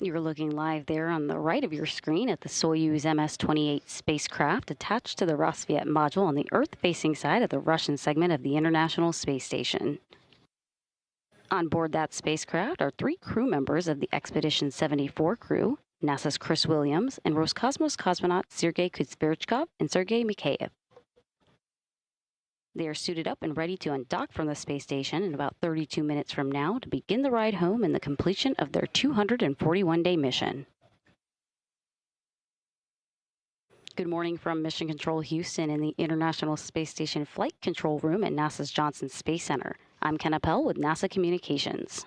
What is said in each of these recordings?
You're looking live there on the right of your screen at the Soyuz MS-28 spacecraft attached to the Rassvet module on the Earth-facing side of the Russian segment of the International Space Station. On board that spacecraft are 3 crew members of the Expedition 74 crew, NASA's Chris Williams, and Roscosmos cosmonauts Sergei Kuznetsov and Sergei Mikheyev. They are suited up and ready to undock from the space station in about 32 minutes from now to begin the ride home and the completion of their 241-day mission. Good morning from Mission Control Houston in the International Space Station Flight Control Room at NASA's Johnson Space Center. I'm Ken Appel with NASA Communications.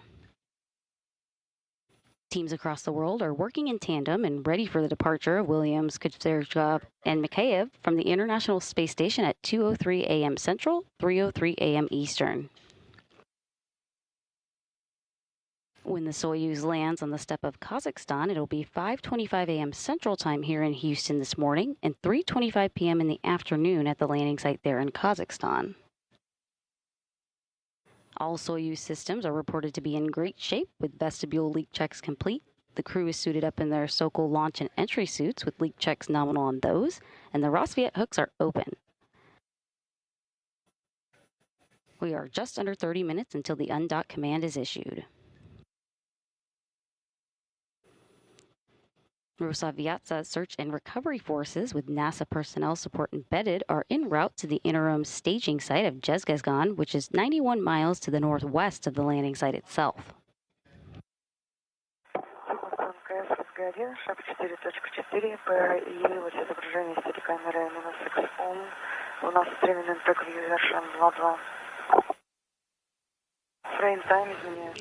Teams across the world are working in tandem and ready for the departure of Williams, Kuznetsov, and Mikheyev from the International Space Station at 2:03 a.m. Central, 3:03 a.m. Eastern. When the Soyuz lands on the steppe of Kazakhstan, it'll be 5:25 a.m. Central Time here in Houston this morning and 3:25 p.m. in the afternoon at the landing site there in Kazakhstan. All Soyuz systems are reported to be in great shape with vestibule leak checks complete. The crew is suited up in their Sokol launch and entry suits with leak checks nominal on those, and the Rassvet hooks are open. We are just under 30 minutes until the undock command is issued. Rosaviatsa search and recovery forces with NASA personnel support embedded are en route to the interim staging site of Jezgezgan, which is 91 miles to the northwest of the landing site itself.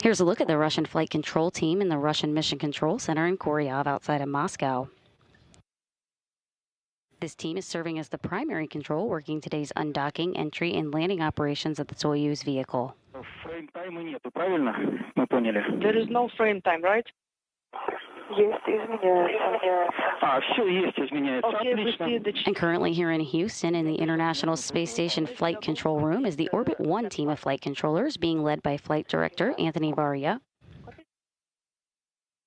Here's a look at the Russian flight control team in the Russian Mission Control Center in Koryov outside of Moscow. This team is serving as the primary control, working today's undocking, entry, and landing operations of the Soyuz vehicle. There is no frame time, right? And currently here in Houston in the International Space Station Flight Control Room is the Orbit 1 team of flight controllers being led by Flight Director Anthony Varia.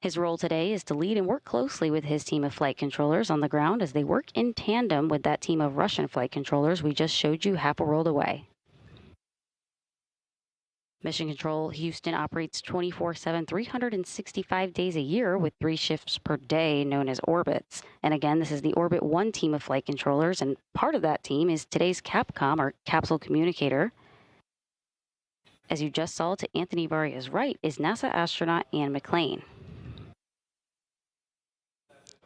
His role today is to lead and work closely with his team of flight controllers on the ground as they work in tandem with that team of Russian flight controllers we just showed you half a world away. Mission Control Houston operates 24/7, 365 days a year with 3 shifts per day known as orbits. And again, this is the Orbit 1 team of flight controllers, and part of that team is today's CAPCOM, or capsule communicator. As you just saw to Anthony Varia's right is NASA astronaut Anne McLean.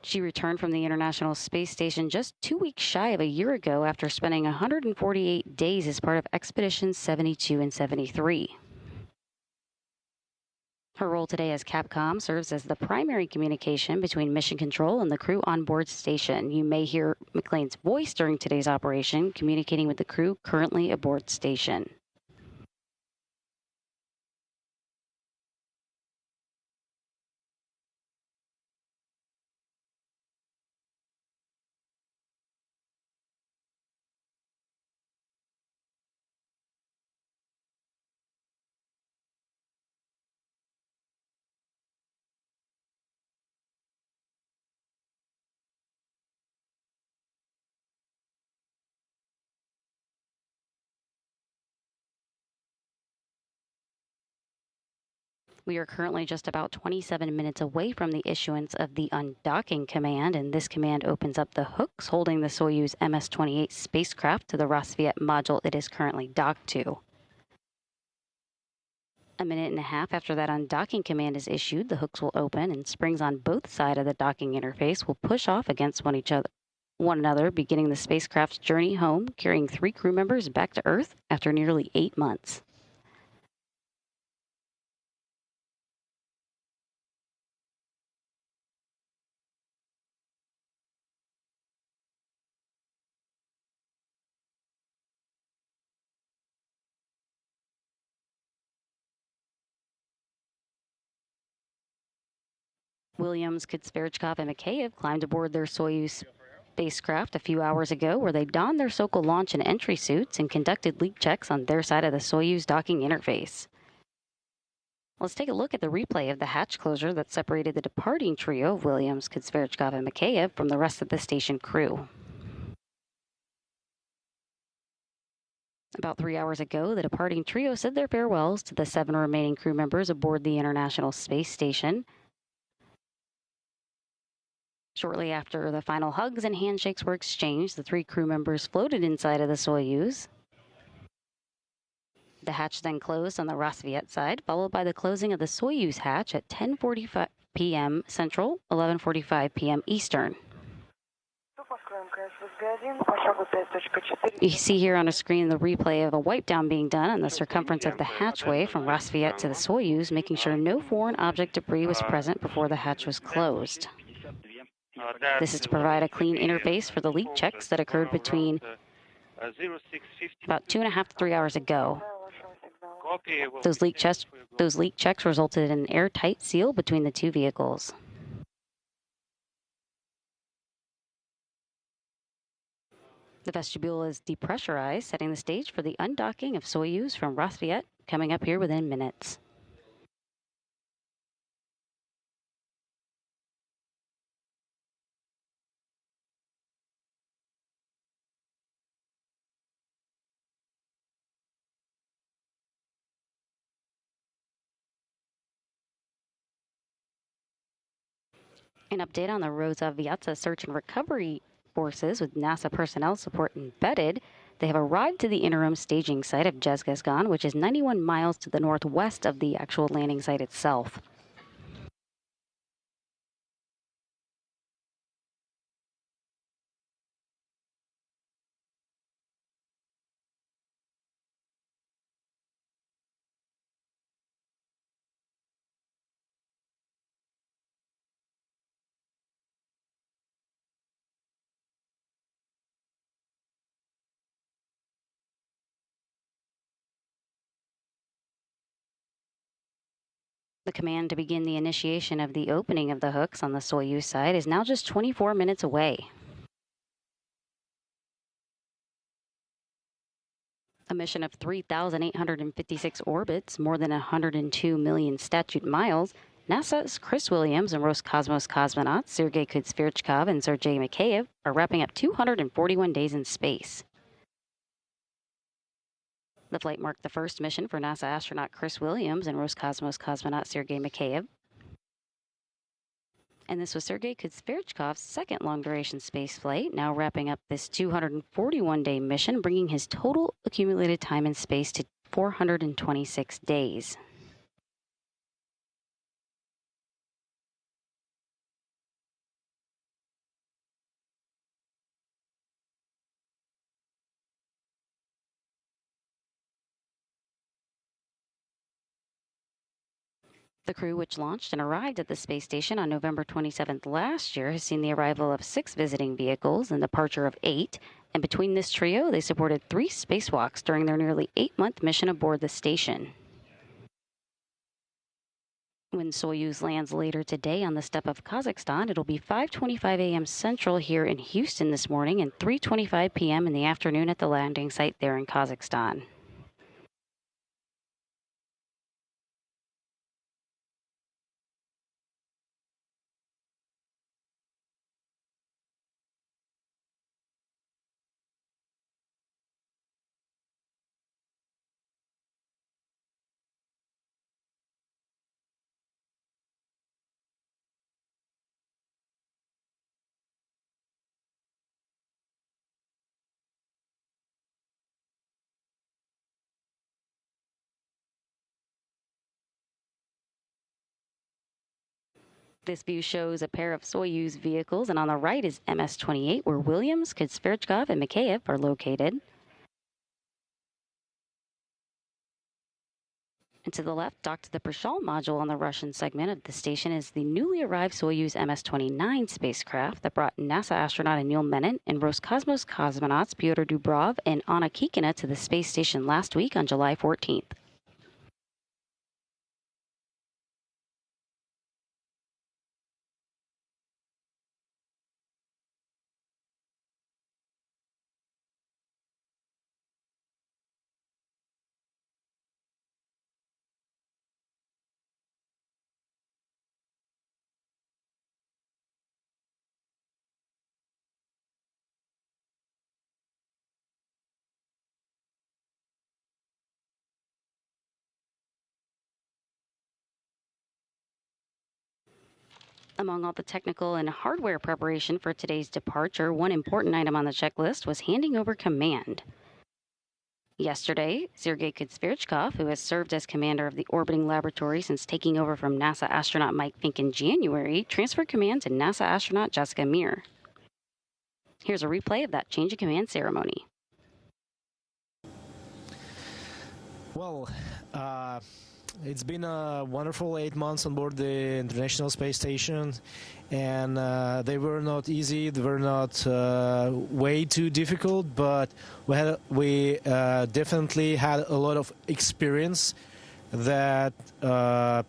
She returned from the International Space Station just 2 weeks shy of a year ago after spending 148 days as part of Expeditions 72 and 73. Her role today as Capcom serves as the primary communication between Mission Control and the crew on board station. You may hear McLean's voice during today's operation, communicating with the crew currently aboard station. We are currently just about 27 minutes away from the issuance of the undocking command, and this command opens up the hooks holding the Soyuz MS-28 spacecraft to the Rassvet module it is currently docked to. A minute and a half after that undocking command is issued, the hooks will open and springs on both sides of the docking interface will push off against one another, beginning the spacecraft's journey home, carrying 3 crew members back to Earth after nearly 8 months. Williams, Kuznetsov, and Mikheyev climbed aboard their Soyuz spacecraft a few hours ago, where they donned their Sokol launch and entry suits and conducted leak checks on their side of the Soyuz docking interface. Let's take a look at the replay of the hatch closure that separated the departing trio of Williams, Kudzverchkov, and Mikheyev from the rest of the station crew. About 3 hours ago, the departing trio said their farewells to the 7 remaining crew members aboard the International Space Station. Shortly after the final hugs and handshakes were exchanged, the 3 crew members floated inside of the Soyuz. The hatch then closed on the Rassvet side, followed by the closing of the Soyuz hatch at 10:45 p.m. Central, 11:45 p.m. Eastern. You see here on a screen the replay of a wipe down being done on the circumference of the hatchway from Rassvet to the Soyuz, making sure no foreign object debris was present before the hatch was closed. This is to provide a clean interface for the leak checks that occurred between about 2.5 to 3 hours ago. Those leak checks resulted in an airtight seal between the 2 vehicles. The vestibule is depressurized, setting the stage for the undocking of Soyuz from Rassvet, coming up here within minutes. An update on the Rosaviatsa search and recovery forces with NASA personnel support embedded. They have arrived to the interim staging site of Zhezkazgan, which is 91 miles to the northwest of the actual landing site itself. The command to begin the initiation of the opening of the hooks on the Soyuz side is now just 24 minutes away. A mission of 3,856 orbits, more than 102 million statute miles, NASA's Chris Williams and Roscosmos cosmonauts Sergei Kudzverchkov and Sergei Mikheyev are wrapping up 241 days in space. The flight marked the first mission for NASA astronaut Chris Williams and Roscosmos cosmonaut Sergei Mikheyev. And this was Sergei Kudzverchkov's second long-duration space flight, now wrapping up this 241-day mission, bringing his total accumulated time in space to 426 days. The crew, which launched and arrived at the space station on November 27th last year, has seen the arrival of 6 visiting vehicles and the departure of 8. And between this trio, they supported 3 spacewalks during their nearly 8-month mission aboard the station. When Soyuz lands later today on the steppe of Kazakhstan, it'll be 5:25 a.m. Central here in Houston this morning and 3:25 p.m. in the afternoon at the landing site there in Kazakhstan. This view shows a pair of Soyuz vehicles, and on the right is MS-28, where Williams, Kudzverchkov, and Mikheyev are located. And to the left, docked to the Prishal module on the Russian segment of the station, is the newly arrived Soyuz MS-29 spacecraft that brought NASA astronaut Emil Menin and Roscosmos cosmonauts Pyotr Dubrov and Anna Kikina to the space station last week on July 14th. Among all the technical and hardware preparation for today's departure, one important item on the checklist was handing over command. Yesterday, Sergei Kuzvechkov, who has served as commander of the orbiting laboratory since taking over from NASA astronaut Mike Fink in January, transferred command to NASA astronaut Jessica Meir. Here's a replay of that change of command ceremony. Well, it's been a wonderful 8 months on board the International Space Station, and they were not easy, they were not way too difficult, but we definitely had a lot of experience that I'm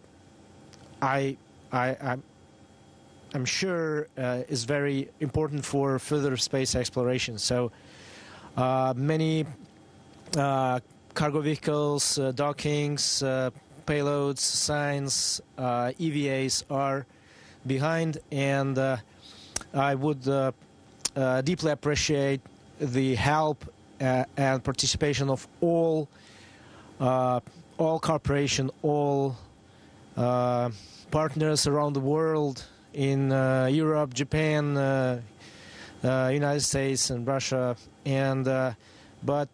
sure is very important for further space exploration. So many cargo vehicles, dockings, payloads, signs, EVAs are behind, and I would deeply appreciate the help and participation of all corporation, all partners around the world in Europe, Japan, United States, and Russia, and but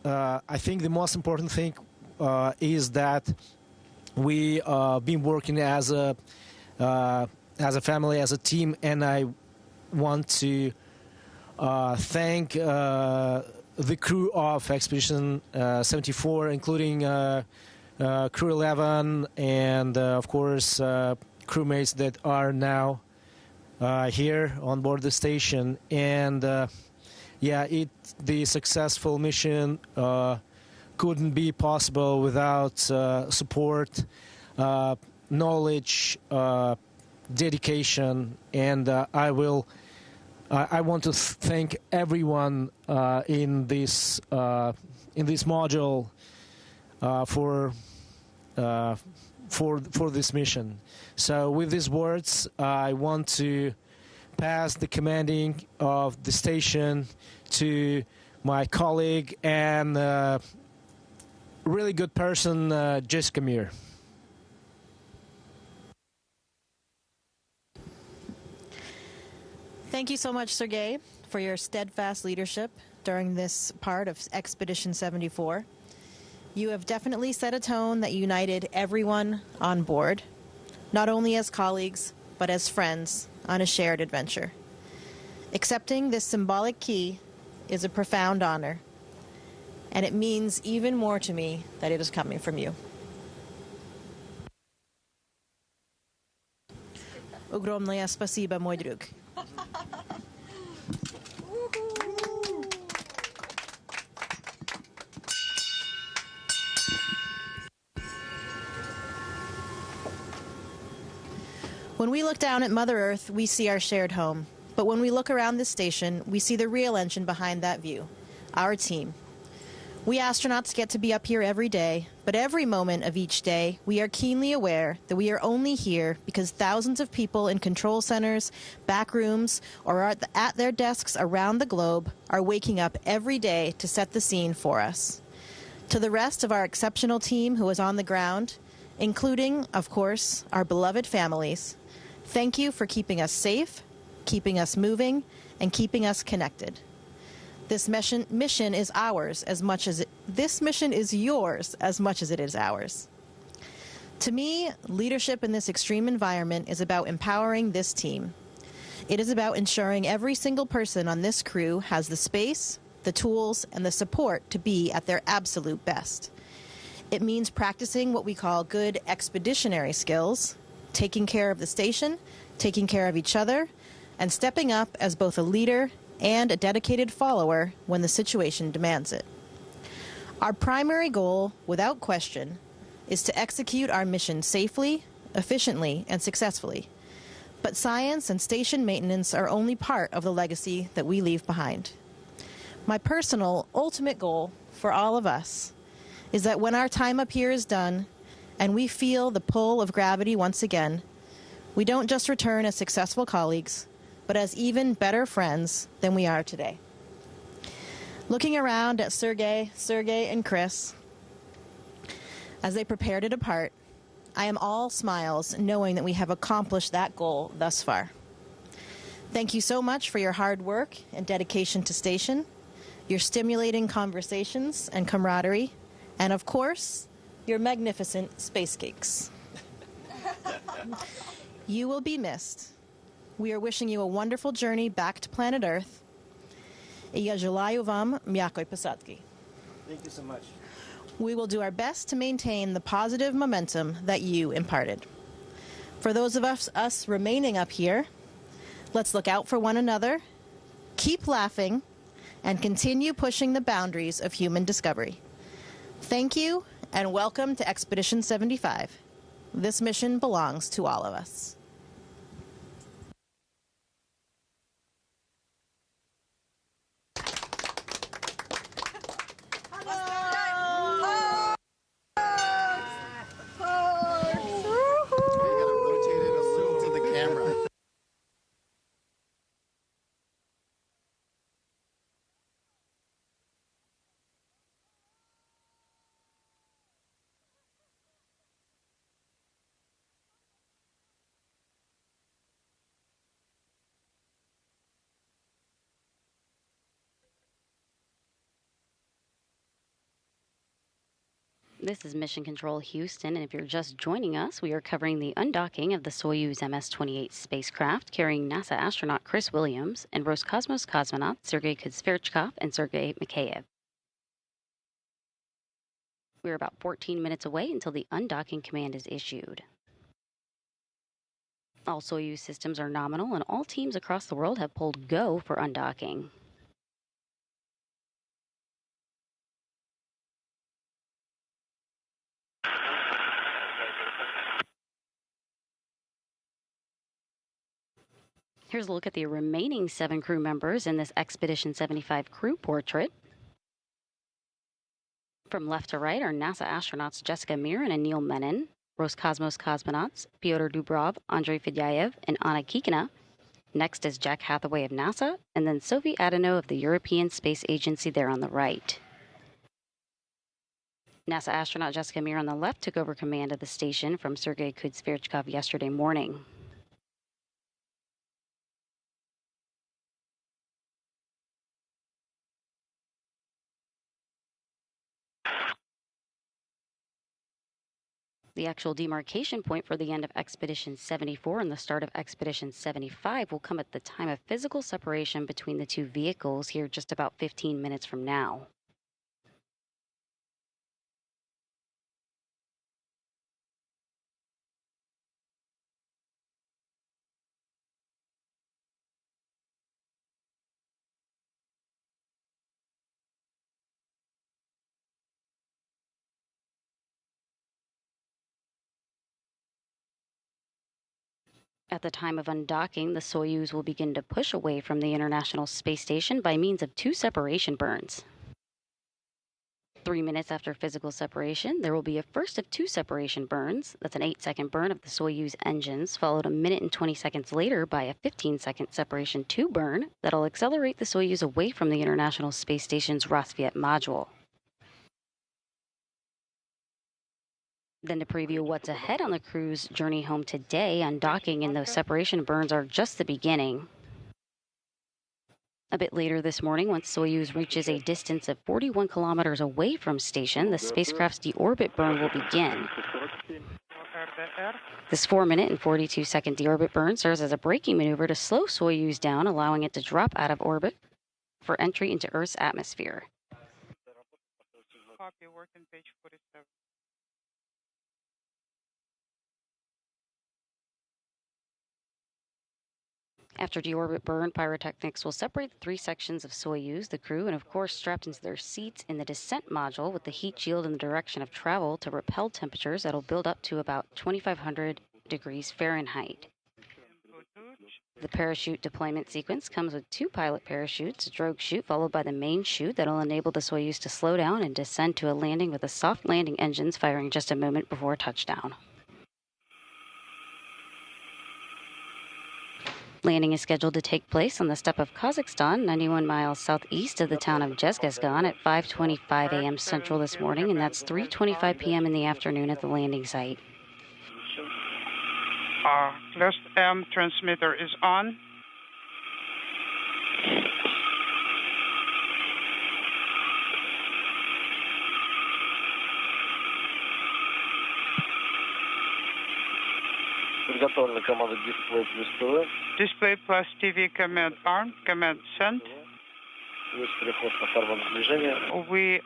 I think the most important thing is that we been working as a family, as a team, and I want to thank the crew of Expedition 74, including Crew 11 and of course crewmates that are now here on board the station. And yeah, the successful mission couldn't be possible without support, knowledge, dedication, and I want to thank everyone in this module for this mission. So with these words, I want to pass the commanding of the station to my colleague and really good person, Jessica Meir. Thank you so much, Sergei, for your steadfast leadership during this part of Expedition 74. You have definitely set a tone that united everyone on board, not only as colleagues, but as friends on a shared adventure. Accepting this symbolic key is a profound honor, and it means even more to me that it is coming from you. Ogromное спасибо, мой друг. When we look down at Mother Earth, we see our shared home. But when we look around this station, we see the real engine behind that view, our team. We astronauts get to be up here every day, but every moment of each day, we are keenly aware that we are only here because thousands of people in control centers, back rooms, or at their desks around the globe are waking up every day to set the scene for us. To the rest of our exceptional team who is on the ground, including, of course, our beloved families, thank you for keeping us safe, keeping us moving, and keeping us connected. This mission is ours as much as this mission is yours as much as it is ours. To me, leadership in this extreme environment is about empowering this team. It is about ensuring every single person on this crew has the space, the tools, and the support to be at their absolute best. It means practicing what we call good expeditionary skills, taking care of the station, taking care of each other, and stepping up as both a leader and a dedicated follower when the situation demands it. Our primary goal, without question, is to execute our mission safely, efficiently, and successfully. But science and station maintenance are only part of the legacy that we leave behind. My personal, ultimate goal for all of us is that when our time up here is done and we feel the pull of gravity once again, we don't just return as successful colleagues, but as even better friends than we are today. Looking around at Sergei, and Chris, as they prepare to depart, I am all smiles knowing that we have accomplished that goal thus far. Thank you so much for your hard work and dedication to station, your stimulating conversations and camaraderie, and of course, your magnificent space cakes. You will be missed. We are wishing you a wonderful journey back to planet Earth. I ja желаю вам м'якої посадки. Thank you so much. We will do our best to maintain the positive momentum that you imparted. For those of us remaining up here, let's look out for one another, keep laughing, and continue pushing the boundaries of human discovery. Thank you, and welcome to Expedition 75. This mission belongs to all of us. This is Mission Control Houston, and if you're just joining us, we are covering the undocking of the Soyuz MS-28 spacecraft carrying NASA astronaut Chris Williams and Roscosmos cosmonauts Sergei Kuzverchkov and Sergei Mikheyev. We're about 14 minutes away until the undocking command is issued. All Soyuz systems are nominal, and all teams across the world have pulled go for undocking. Here's a look at the remaining 7 crew members in this Expedition 75 crew portrait. From left to right are NASA astronauts Jessica Miron and Neil Menon, Roscosmos cosmonauts Pyotr Dubrov, Andrei Fedyaev, and Anna Kikina. Next is Jack Hathaway of NASA, and then Sophie Adano of the European Space Agency there on the right. NASA astronaut Jessica Miron on the left took over command of the station from Sergei Kuzverchkov yesterday morning. The actual demarcation point for the end of Expedition 74 and the start of Expedition 75 will come at the time of physical separation between the two vehicles here just about 15 minutes from now. At the time of undocking, the Soyuz will begin to push away from the International Space Station by means of 2 separation burns. 3 minutes after physical separation, there will be a first of 2 separation burns. That's an 8-second burn of the Soyuz engines, followed a minute and 20 seconds later by a 15-second separation 2 burn that'll accelerate the Soyuz away from the International Space Station's Rassvet module. Then to preview what's ahead on the crew's journey home today, undocking and those separation burns are just the beginning. A bit later this morning, once Soyuz reaches a distance of 41 kilometers away from station, the spacecraft's deorbit burn will begin. This 4-minute and 42-second deorbit burn serves as a braking maneuver to slow Soyuz down, allowing it to drop out of orbit for entry into Earth's atmosphere. Copy, working page 47. After deorbit burn, pyrotechnics will separate the 3 sections of Soyuz, the crew, and of course strapped into their seats in the descent module with the heat shield in the direction of travel to repel temperatures that'll build up to about 2,500 degrees Fahrenheit. The parachute deployment sequence comes with 2 pilot parachutes, a drogue chute followed by the main chute that'll enable the Soyuz to slow down and descend to a landing with the soft landing engines firing just a moment before touchdown. Landing is scheduled to take place on the steppe of Kazakhstan, 91 miles southeast of the town of Zhezkazgan at 5:25 a.m. Central this morning, and that's 3:25 p.m. in the afternoon at the landing site. List M transmitter is on. Display plus TV command arm. Command sent. We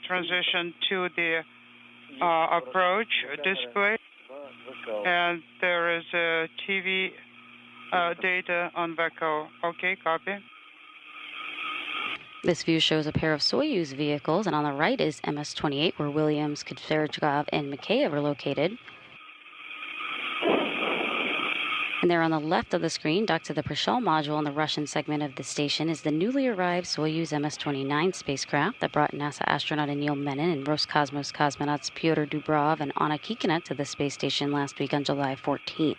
transition to the approach display, and there is a TV data on VECO. Okay, copy. This view shows a pair of Soyuz vehicles, and on the right is MS-28, where Williams, Kudryashov, and Mikheyev are located. And there on the left of the screen, docked to the Prishal module on the Russian segment of the station, is the newly arrived Soyuz MS-29 spacecraft that brought NASA astronaut Anil Menon and Roscosmos cosmonauts Pyotr Dubrov and Anna Kikina to the space station last week on July 14th.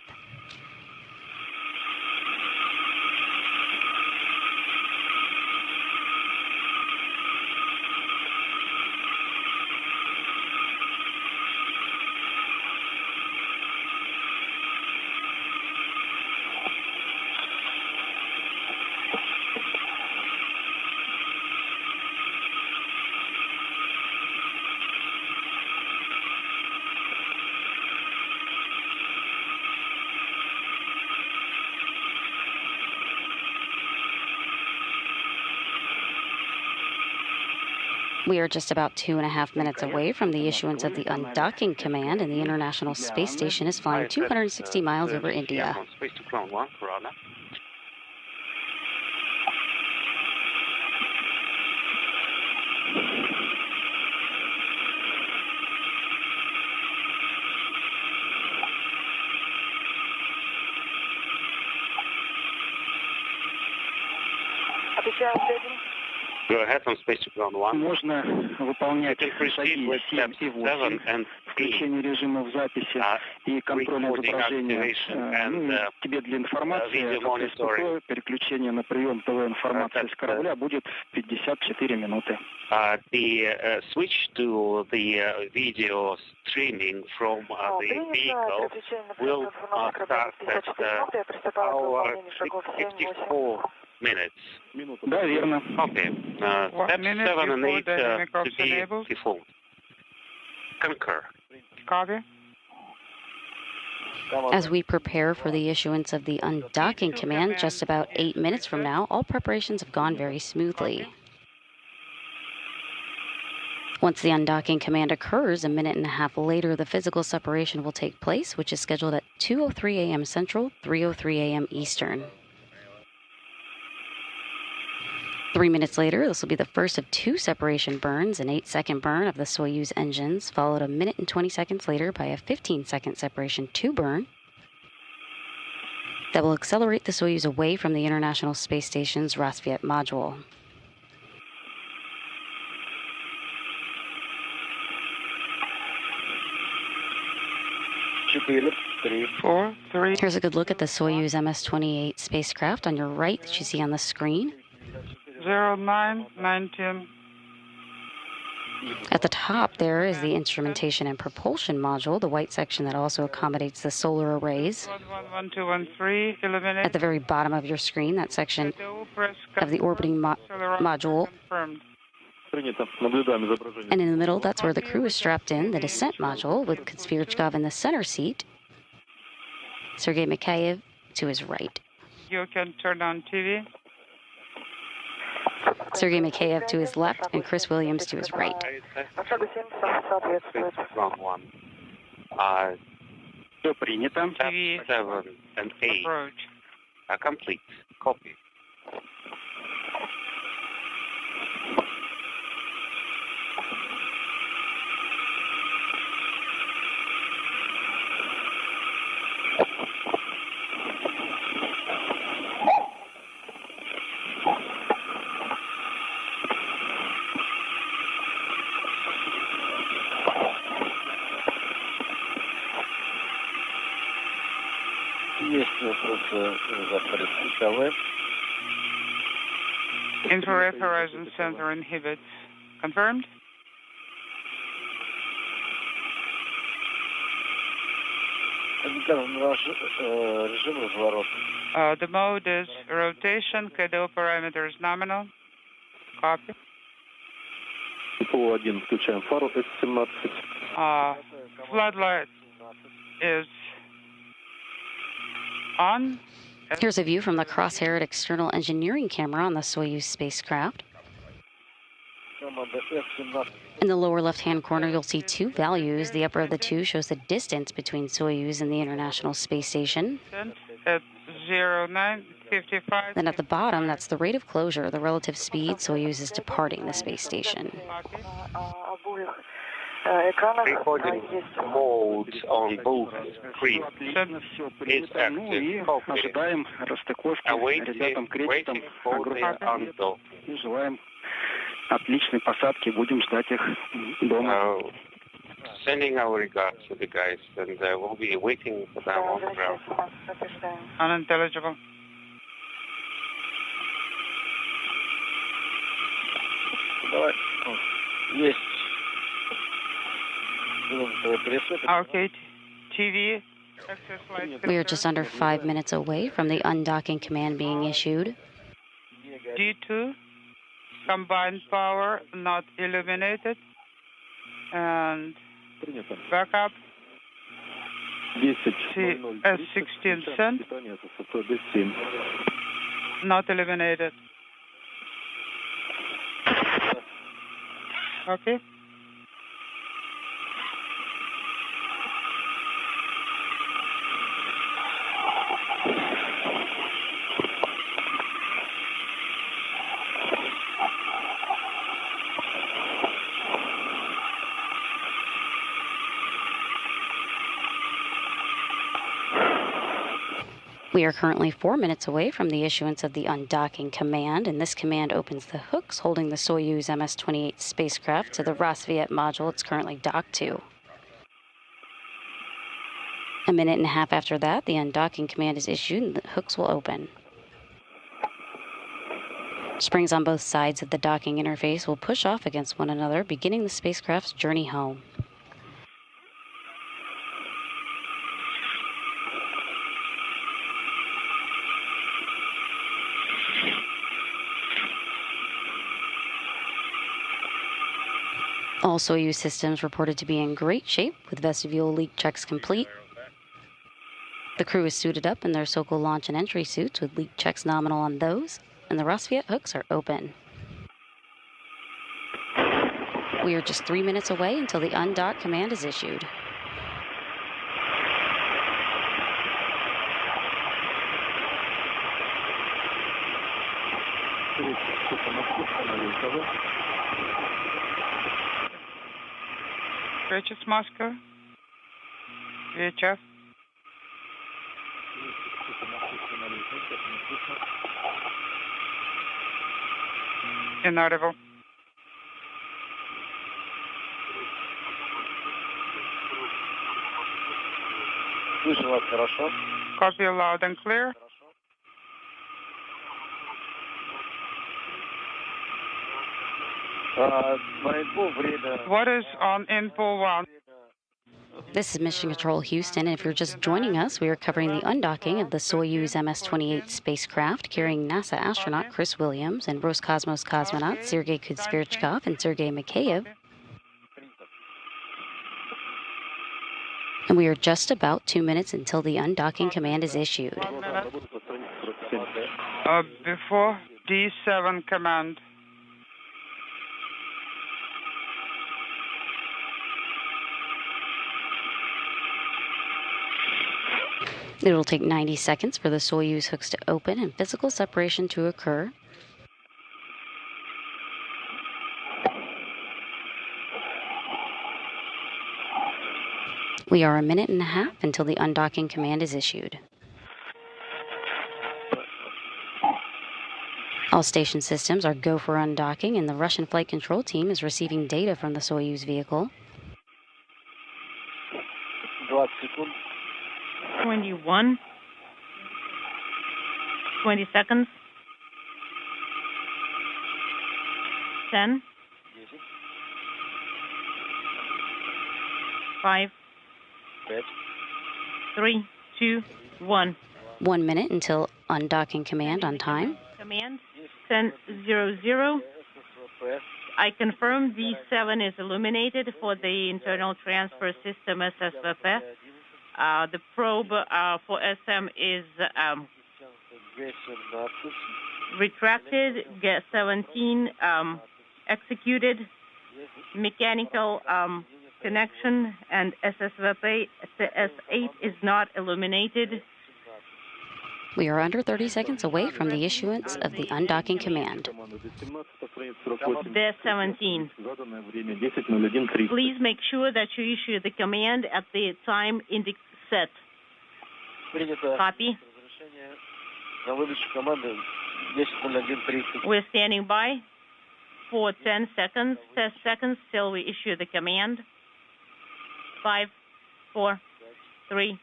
We are just about 2.5 minutes away from the issuance of the undocking command, and the International Space Station is flying 260 miles over India. Go ahead on space to ground 1. Можно выполнять шаги 7 и 8, включение режимов записи и контроля изображения. Тебе для информации, такое переключение на прием ТВ-информации с корабля будет 54 минуты. The switch to the video streaming from the vehicle will start at hour 54 minutes. Да, верно. Okay. Steps 7 and 8 to be default. Concur. Copy. As we prepare for the issuance of the undocking command just about 8 minutes from now, all preparations have gone very smoothly. Once the undocking command occurs, a minute and a half later, the physical separation will take place, which is scheduled at 2:03 a.m. Central, 3:03 a.m. Eastern. 3 minutes later, this will be the first of 2 separation burns, an 8-second burn of the Soyuz engines, followed a minute and 20 seconds later by a 15-second separation 2 burn that will accelerate the Soyuz away from the International Space Station's Rassvet module. Here's a good look at the Soyuz MS-28 spacecraft on your right that you see on the screen. 0919. At the top there is the instrumentation and propulsion module, the white section that also accommodates the solar arrays. 1213, eliminate. At the very bottom of your screen, that section of the orbiting module. And in the middle, that's where the crew is strapped in, the descent module, with Kudryashov in the center seat. Sergei Mikheyev to his right. You can turn on TV. Sergei Mikheyev to his left and Chris Williams to his right. Ground 1. TV 7 and 8 approach. are complete. Copy. Infrared horizon sensor inhibits. Confirmed? The mode is rotation, KDO parameter is nominal. Copy. Floodlight is on. Here's a view from the crosshair external engineering camera on the Soyuz spacecraft. In the lower left-hand corner, you'll see two values. The upper of the two shows the distance between Soyuz and the International Space Station. At 09:55. Then at the bottom, that's the rate of closure, the relative speed Soyuz is departing the space station. Recording mode on both screens is active. Waiting for the undocking. Отличной посадки, будем ждать их дома. Sending our regards to the guys, and we'll be waiting for them on the ground. Unintelligible. Есть. Okay, TV. We are just under 5 minutes away from the undocking command being issued. D2, combined power not illuminated, and backup. S16 sent, not illuminated. Okay. We are currently 4 minutes away from the issuance of the undocking command, and this command opens the hooks holding the Soyuz MS-28 spacecraft to the Rassvet module it's currently docked to. A minute and a half after that, the undocking command is issued and the hooks will open. Springs on both sides of the docking interface will push off against one another, beginning the spacecraft's journey home. All Soyuz systems reported to be in great shape, with vestibule leak checks complete. The crew is suited up in their Sokol launch and entry suits with leak checks nominal on those, and the Rassvet hooks are open. We are just 3 minutes away until the undock command is issued. Purchase Moscow. VHF. Inaudible. Слышу вас хорошо. Copy loud and clear. What is on info 1? This is Mission Control Houston, and if you're just joining us, we are covering the undocking of the Soyuz MS-28 spacecraft carrying NASA astronaut Chris Williams and Roscosmos cosmonauts Sergei Kuzvierchkov and Sergei Mikheyev. And we are just about 2 minutes until the undocking command is issued. Before D7 command. It will take 90 seconds for the Soyuz hooks to open and physical separation to occur. We are 1.5 minutes until the undocking command is issued. All station systems are go for undocking, and the Russian flight control team is receiving data from the Soyuz vehicle. 21. 20 seconds. 10. 5. 3, 2, 1. 1 minute until undocking command on time. Command 10:00. I confirm D7 is illuminated for the internal transfer system SSVP. The probe for SM is retracted, Get 17 executed, mechanical connection, and SSVP CS8 is not illuminated. We are under 30 seconds away from the issuance of the undocking command. D17. Please make sure that you issue the command at the time set. Copy. We're standing by for 10 seconds. 10 seconds till we issue the command. 5, 4, 3,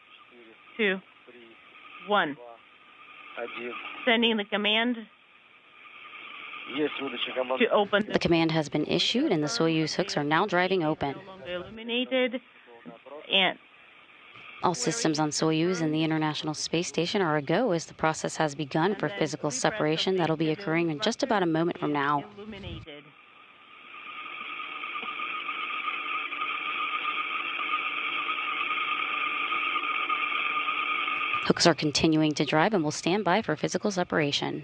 2, 1. Sending the command to open. The command has been issued, and the Soyuz hooks are now driving open. No longer illuminated, and all systems on Soyuz and the International Space Station are a go as the process has begun for physical separation that'll be occurring in just about a moment from now. Illuminated. Hooks are continuing to drive and will stand by for physical separation.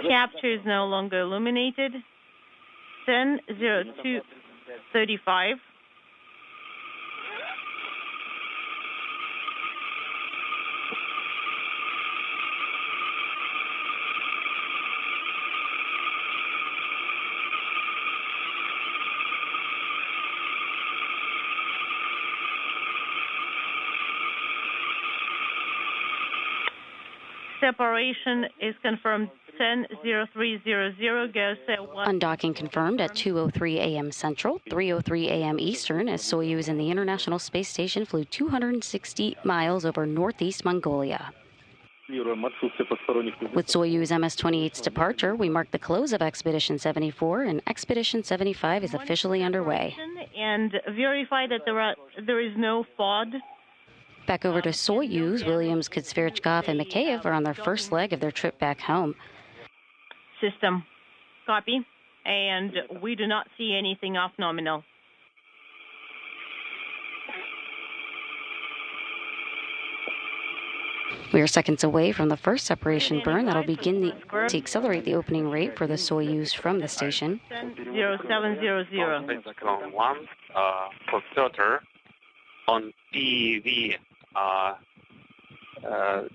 Capture is no longer illuminated. 10:02:35. Separation is confirmed. 10:03:00 goes at 1. Undocking confirmed at 2:03 a.m. Central, 3:03 a.m. Eastern, as Soyuz and the International Space Station flew 260 miles over northeast Mongolia. With Soyuz MS-28's departure, we mark the close of Expedition 74, and Expedition 75 is officially underway. And verify that there is no FOD. Back over to Soyuz, Williams, Kudzverchkov, and Mikheyev are on their first leg of their trip back home. System. Copy. And we do not see anything off nominal. We are seconds away from the first separation burn that'll begin to accelerate the opening rate for the Soyuz from the station. 0700. For filter on PEV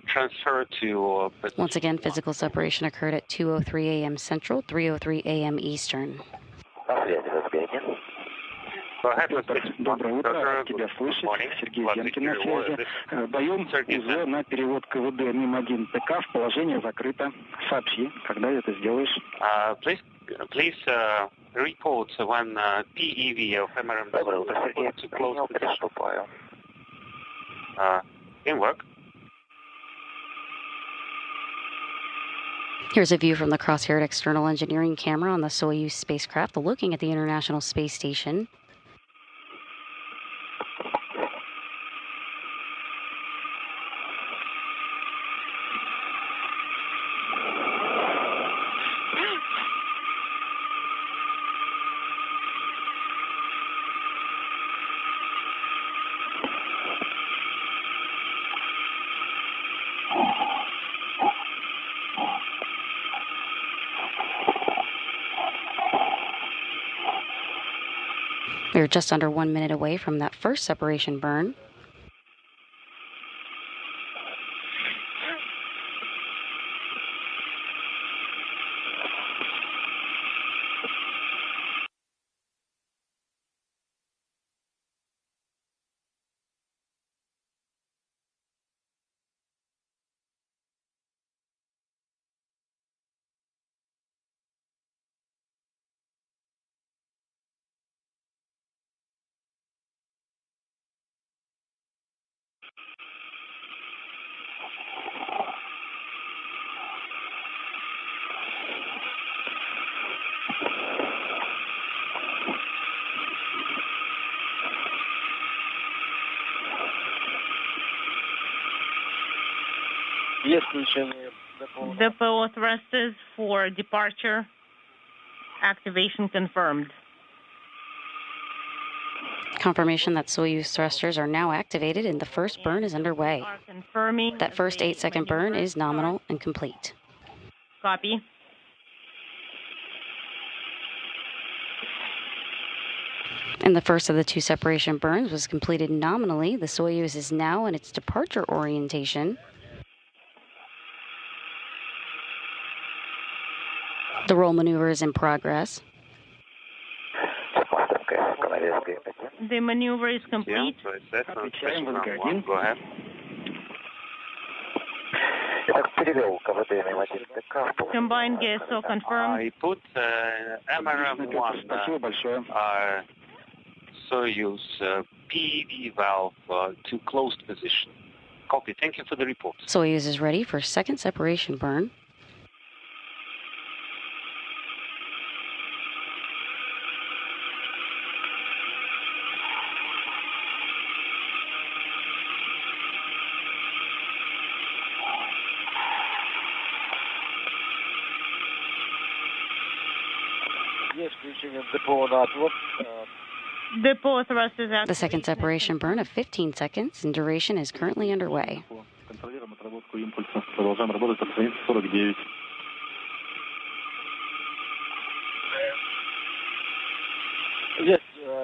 transfer to... Once again, physical separation occurred at 2:03 a.m. Central, 3:03 a.m. Eastern. Доброе утро, тебя слышит Сергей Зенкин на связи. Даем УЗ на перевод КВД МИМ-1 ТК в положение закрыто. Сообщи, когда это сделаешь. Please report when PEV of MRM to close the in work. Here's a view from the cross-haired external engineering camera on the Soyuz spacecraft looking at the International Space Station. We are just under 1 minute away from that first separation burn. Depot thrusters for departure. Activation confirmed. Confirmation that Soyuz thrusters are now activated and the first burn is underway. That first 8-second burn is nominal and complete. Copy. And the first of the 2 separation burns was completed nominally. The Soyuz is now in its departure orientation. The roll maneuver is in progress. The maneuver is complete. Go ahead. Combined GSO confirmed. I put MRM-1 Soyuz PV valve to closed position. Copy. Thank you for the report. Soyuz is ready for second separation burn. Depot thrusters activated. The second separation burn of 15 seconds in duration is currently underway.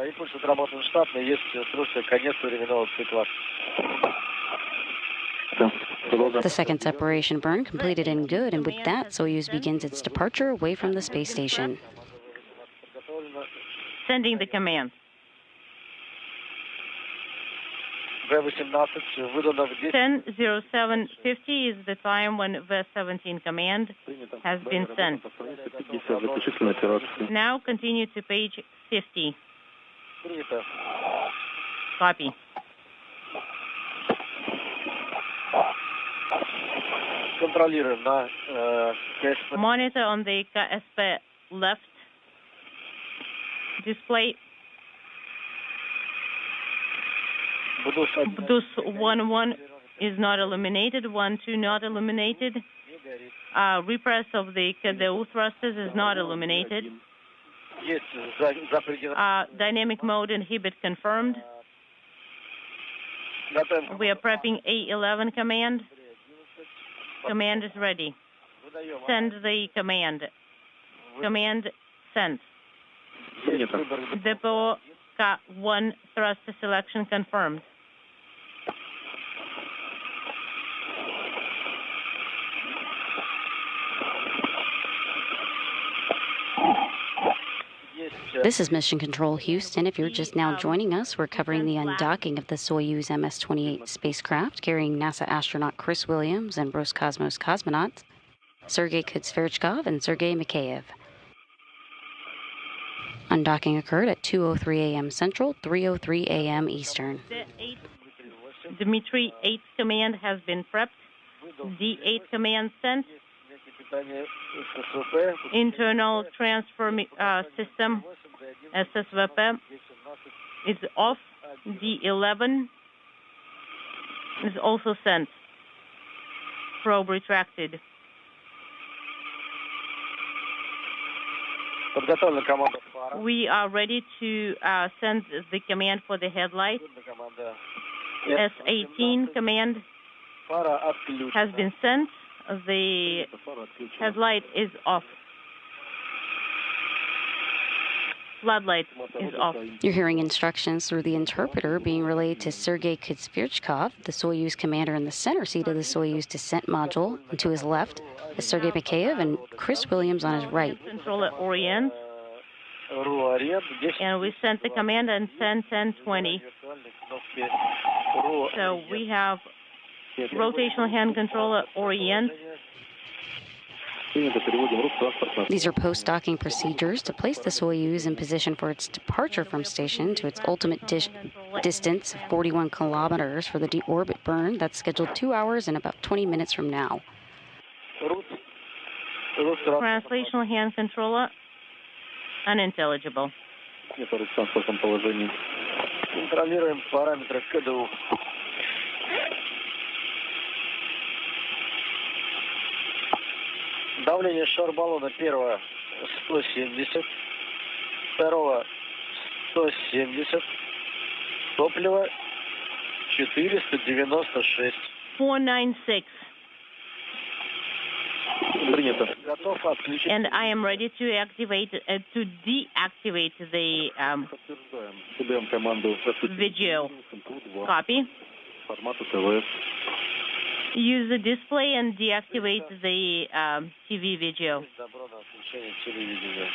Импульс отработан штатный, есть просто конец временного цикла. The second separation burn completed in good, and with that, Soyuz begins its departure away from the space station. Sending the command. V-18 10:07:50 is the time when V-17 command has been sent. Now continue to page 50. Copy. Контролируем на КСП. Monitor on the KSP left display. Bdus 1-1 is not illuminated. 1-2 not illuminated. Repress of the KDU thrusters is not illuminated. Dynamic mode inhibit confirmed. We are prepping A11 command. Command is ready. Send the command. Command sent. Depot K1 thruster selection confirmed. This is Mission Control Houston. If you're just now joining us, we're covering the undocking of the Soyuz MS-28 spacecraft carrying NASA astronaut Chris Williams and Roscosmos cosmonauts Sergei Kutsverchkov and Sergei Mikheyev. Undocking occurred at 2:03 a.m. Central, 3:03 a.m. Eastern. Dmitry 8 command has been prepped. D8 command sent. Internal transfer system SSVP is off. D11 is also sent. Probe retracted. We are ready to send the command for the headlight. S18 command has been sent. The headlight is off. Floodlight is off. You're hearing instructions through the interpreter being relayed to Sergei Kutsverchkov, the Soyuz commander in the center seat of the Soyuz descent module, and to his left is Sergei Mikheyev and Chris Williams on his right. Control at orient. And we sent the command and sent 1020. So we have rotational hand control at orient. These are post-docking procedures to place the Soyuz in position for its departure from station to its ultimate distance of 41 kilometers for the deorbit burn. That's scheduled 2 hours and about 20 minutes from now. Translational hand controller, unintelligible. Контролируем параметры КДУ. Давление шар-баллона первого 170, второго 170, топливо 496. 496. Принято. Готов отключить. And I am ready to deactivate the video. Copy. Use the display and deactivate the TV video. Добро на отключение телевидения.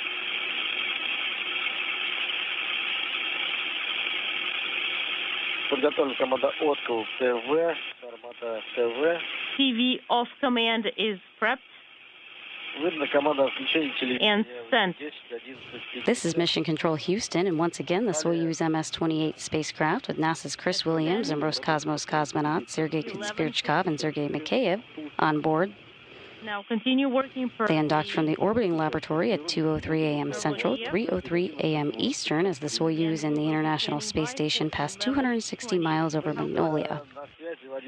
Подготовлена команда откл ТВ, формата ТВ. TV off command is prepped. Выдана команда отключения And телевидения. sent. This is Mission Control Houston, and once again, the Soyuz MS-28 spacecraft with NASA's Chris Williams and Roscosmos cosmonauts Sergei Konspirchkov and Sergei Mikheyev on board. Now continue working per They undocked from the orbiting laboratory at 2:03 a.m. Central, 3:03 a.m. Eastern, as the Soyuz and the International Space Station passed 260 miles over Magnolia.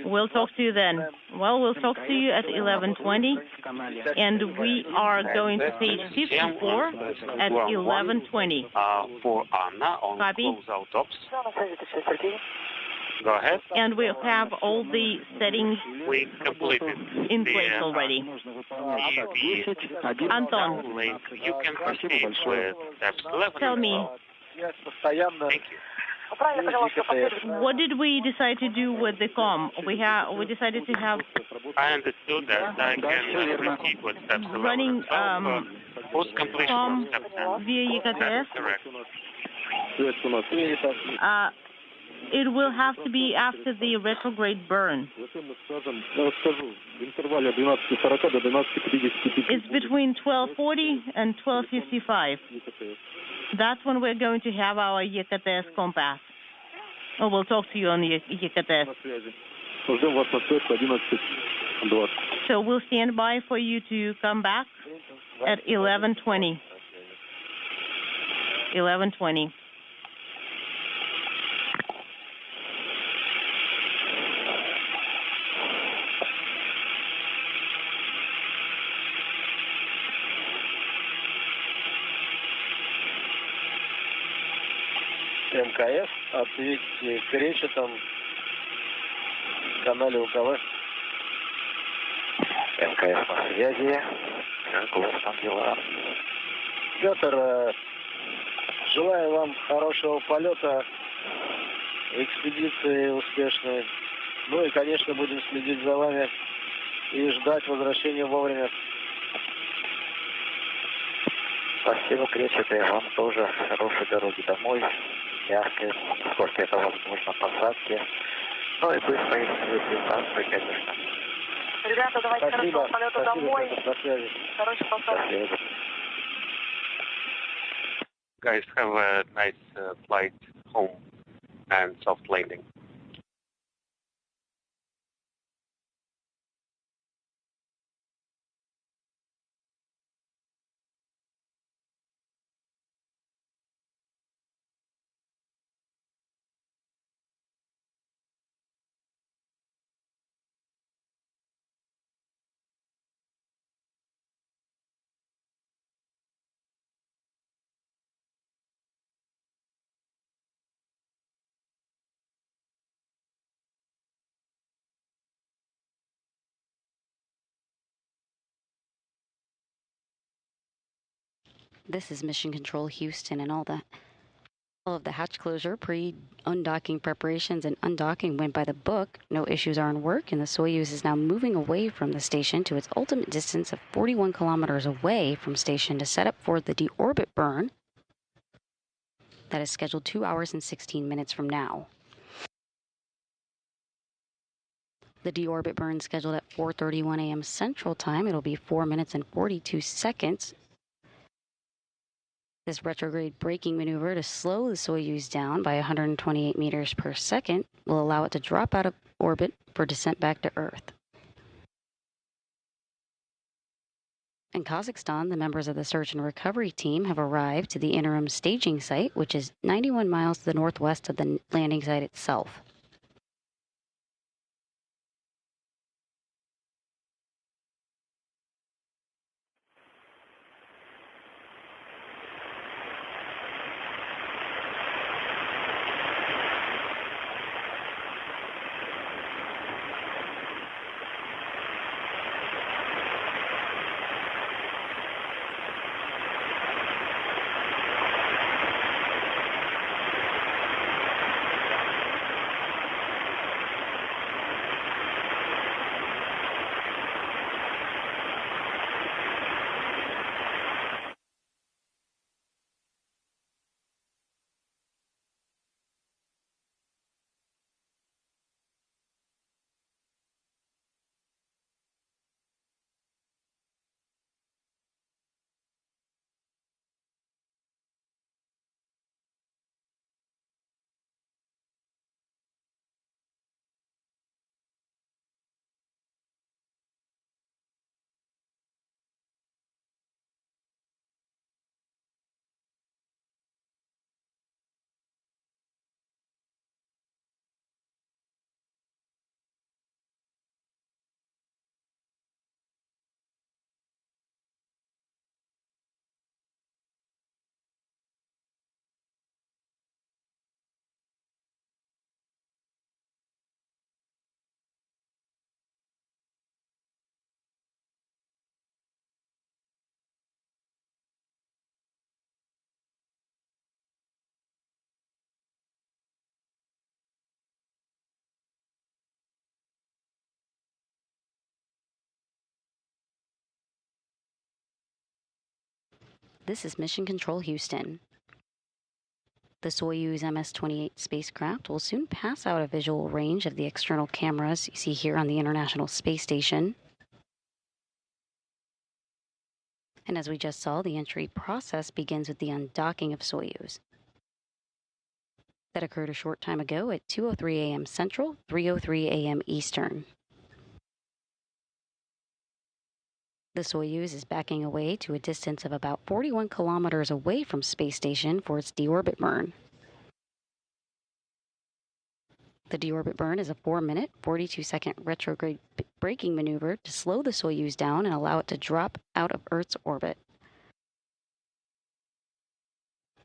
We'll talk to you then. Well, we'll talk to you at 11:20, and we are going to page 54 at 11:20. For Anna on Copy. close-out ops. Go ahead. And we'll have all the settings We completed in the place already. TV Anton, downlink. You can proceed with steps 11. tell me, Thank you. what did we decide to do with the COM? We decided to have I understood that. I can proceed with steps 11. running Post completion COM of step 10. via That YKTS. is correct. It will have to be after the retrograde burn. It's between 12:40 and 12:55. That's when we're going to have our YKTS compass. Oh, we'll talk to you on the YKTS. So we'll stand by for you to come back at 11:20. 11:20. МКС, ответьте к речи там в канале УКВ. МКС на связи. Как у вас там дела? Петр, желаю вам хорошего полета, экспедиции успешной. Ну и, конечно, будем следить за вами и ждать возвращения вовремя. Спасибо, Кречет, и вам тоже хорошей дороги домой. Мягкой, сколько это возможно, посадки. Ну и быстрой реабилитации, конечно. Ребята, давайте хорошего полета домой. До связи. Хорошей посадки. Guys, have a nice flight home and soft landing. This is Mission Control Houston, and all of the hatch closure, pre-undocking preparations, and undocking went by the book. No issues are in work, and the Soyuz is now moving away from the station to its ultimate distance of 41 kilometers away from station to set up for the deorbit burn that is scheduled 2 hours and 16 minutes from now. The deorbit burn scheduled at 4:31 a.m. Central Time. It'll be 4 minutes and 42 seconds. This retrograde braking maneuver to slow the Soyuz down by 128 meters per second will allow it to drop out of orbit for descent back to Earth. In Kazakhstan, the members of the search and recovery team have arrived to the interim staging site, which is 91 miles to the northwest of the landing site itself. This is Mission Control Houston. The Soyuz MS-28 spacecraft will soon pass out of visual range of the external cameras you see here on the International Space Station. And as we just saw, the entry process begins with the undocking of Soyuz. That occurred a short time ago at 2:03 a.m. Central, 3:03 a.m. Eastern. The Soyuz is backing away to a distance of about 41 kilometers away from space station for its deorbit burn. The deorbit burn is a 4-minute, 42-second retrograde braking maneuver to slow the Soyuz down and allow it to drop out of Earth's orbit.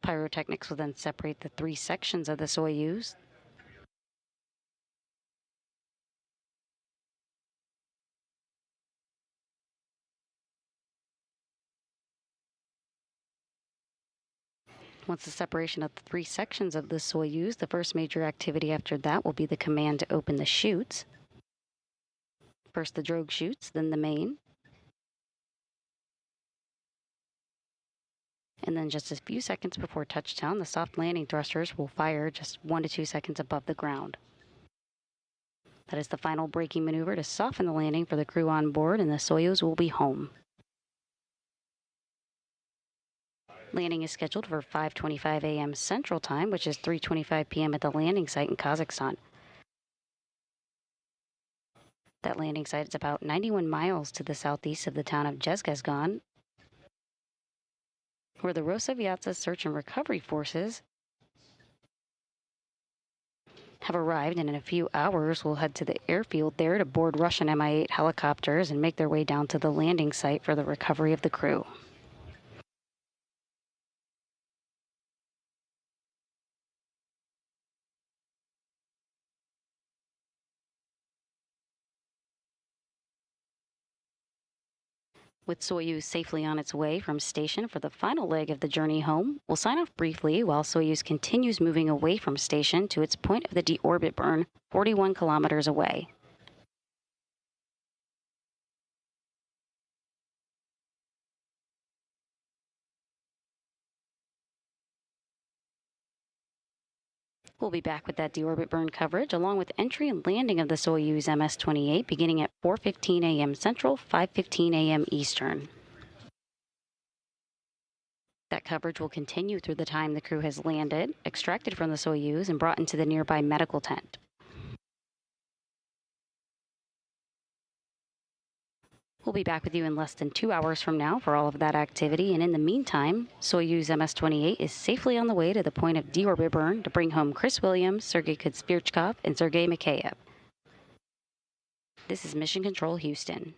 Pyrotechnics will then separate the 3 sections of the Soyuz. Once the separation of the 3 sections of the Soyuz, the first major activity after that will be the command to open the chutes. First the drogue chutes, then the main. And then just a few seconds before touchdown, the soft landing thrusters will fire just 1 to 2 seconds above the ground. That is the final braking maneuver to soften the landing for the crew on board, and the Soyuz will be home. Landing is scheduled for 5:25 a.m. Central Time, which is 3:25 p.m. at the landing site in Kazakhstan. That landing site is about 91 miles to the southeast of the town of Zhezkazgan, where the Rosaviatsa Search and Recovery Forces have arrived, and in a few hours will head to the airfield there to board Russian Mi-8 helicopters and make their way down to the landing site for the recovery of the crew. With Soyuz safely on its way from station for the final leg of the journey home, we'll sign off briefly while Soyuz continues moving away from station to its point of the deorbit burn, 41 kilometers away. We'll be back with that deorbit burn coverage, along with entry and landing of the Soyuz MS-28 beginning at 4:15 a.m. Central, 5:15 a.m. Eastern. That coverage will continue through the time the crew has landed, extracted from the Soyuz, and brought into the nearby medical tent. We'll be back with you in less than 2 hours from now for all of that activity, and in the meantime, Soyuz MS-28 is safely on the way to the point of deorbit burn to bring home Chris Williams, Sergei Kudspirchkov, and Sergei Mikheyev. This is Mission Control Houston.